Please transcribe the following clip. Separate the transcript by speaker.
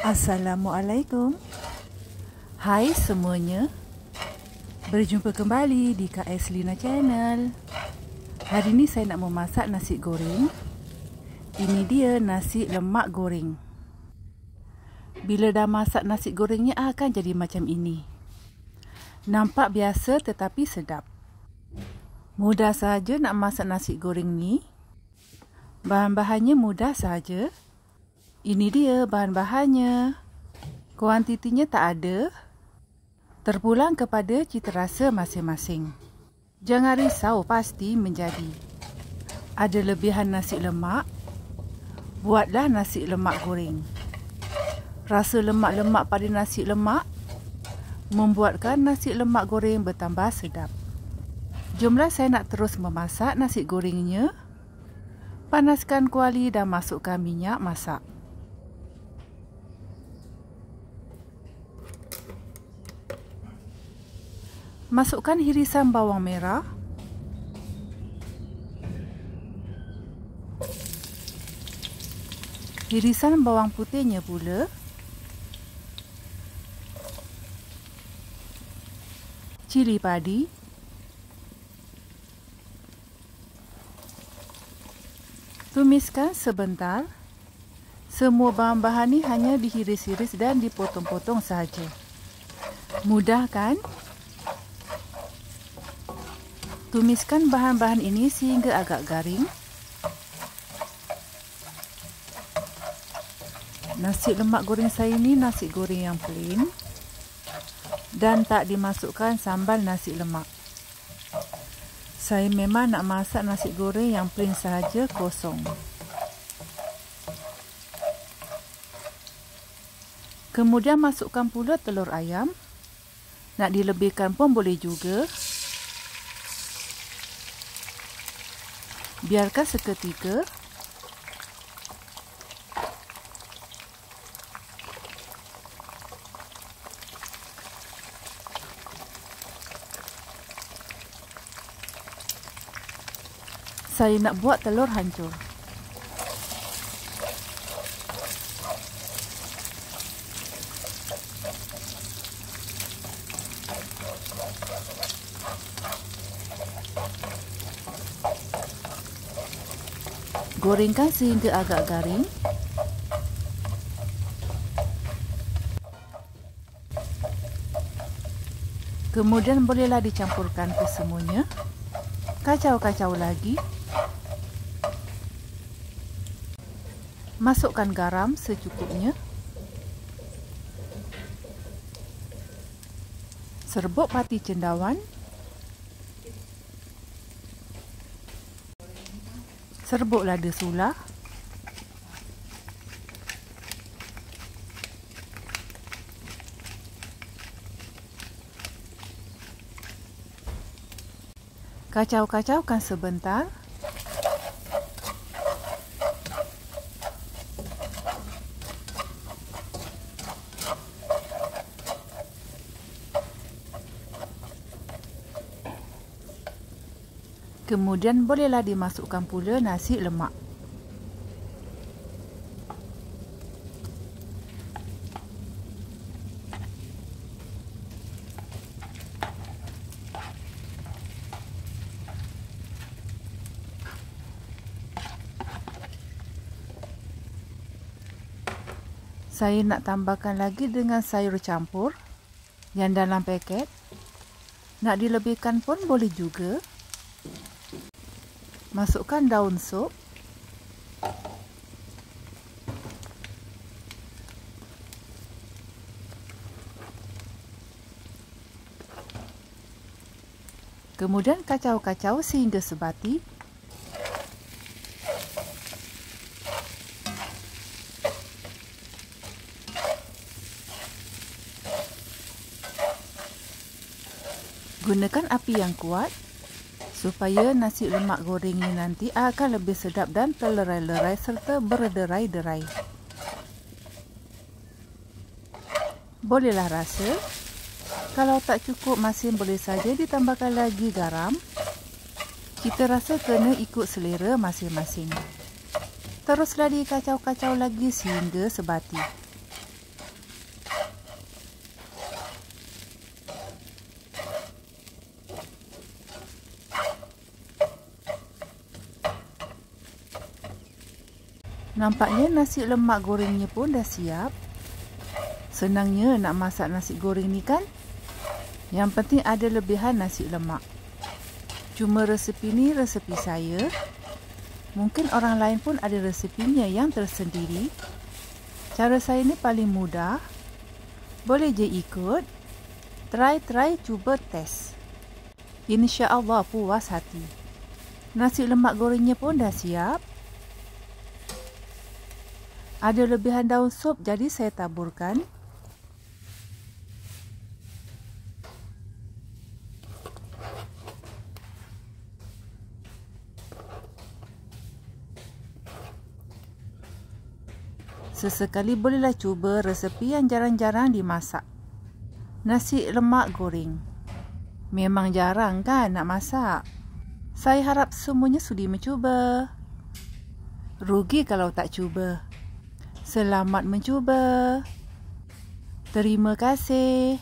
Speaker 1: Assalamualaikum. Hai semuanya. Berjumpa kembali di KS Lina Channel. Hari ini saya nak memasak nasi goreng. Ini dia nasi lemak goreng. Bila dah masak nasi gorengnya akan jadi macam ini. Nampak biasa tetapi sedap. Mudah sahaja nak masak nasi goreng ni. Bahan-bahannya mudah sahaja. Ini dia bahan-bahannya. Kuantitinya tak ada. Terpulang kepada cita rasa masing-masing. Jangan risau, pasti menjadi. Ada lebihan nasi lemak. Buatlah nasi lemak goreng. Rasa lemak-lemak pada nasi lemak membuatkan nasi lemak goreng bertambah sedap. Jomlah saya nak terus memasak nasi gorengnya. Panaskan kuali dan masukkan minyak masak. Masukkan hirisan bawang merah. Hirisan bawang putihnya pula. Cili padi. Tumiskan sebentar. Semua bahan-bahan ni hanya dihiris-hiris dan dipotong-potong sahaja. Mudah kan? Tumiskan bahan-bahan ini sehingga agak garing. Nasi lemak goreng saya ini nasi goreng yang plain dan tak dimasukkan sambal nasi lemak. Saya memang nak masak nasi goreng yang plain sahaja, kosong. Kemudian masukkan pula telur ayam. Nak dilebihkan pun boleh juga. Biarkan seketika. Saya nak buat telur hancur. Gorengkan sehingga agak garing. Kemudian bolehlah dicampurkan ke semuanya. Kacau-kacau lagi. Masukkan garam secukupnya. Serbuk pati cendawan. Serbuk lada sulah. Kacau-kacaukan sebentar. Kemudian bolehlah dimasukkan pula nasi lemak. Saya nak tambahkan lagi dengan sayur campur yang dalam paket. Nak dilebihkan pun boleh juga. Masukkan daun sup. Kemudian kacau-kacau sehingga sebati. Gunakan api yang kuat supaya nasi lemak goreng ini nanti akan lebih sedap dan terlerai-lerai serta berderai-derai. Bolehlah rasa. Kalau tak cukup masih boleh saja ditambahkan lagi garam. Cita rasa kena ikut selera masing-masing. Teruslah dikacau-kacau lagi sehingga sebati. Nampaknya nasi lemak gorengnya pun dah siap. Senangnya nak masak nasi goreng ni kan? Yang penting ada lebihan nasi lemak. Cuma resepi ni resepi saya. Mungkin orang lain pun ada resepinya yang tersendiri. Cara saya ni paling mudah. Boleh je ikut. Try, cuba test. InsyaAllah puas hati. Nasi lemak gorengnya pun dah siap. Ada lebihan daun sup, jadi saya taburkan. Sesekali bolehlah cuba resepi yang jarang-jarang dimasak. Nasi lemak goreng. Memang jarang kan nak masak? Saya harap semuanya sudi mencuba. Rugi kalau tak cuba. Selamat mencuba. Terima kasih.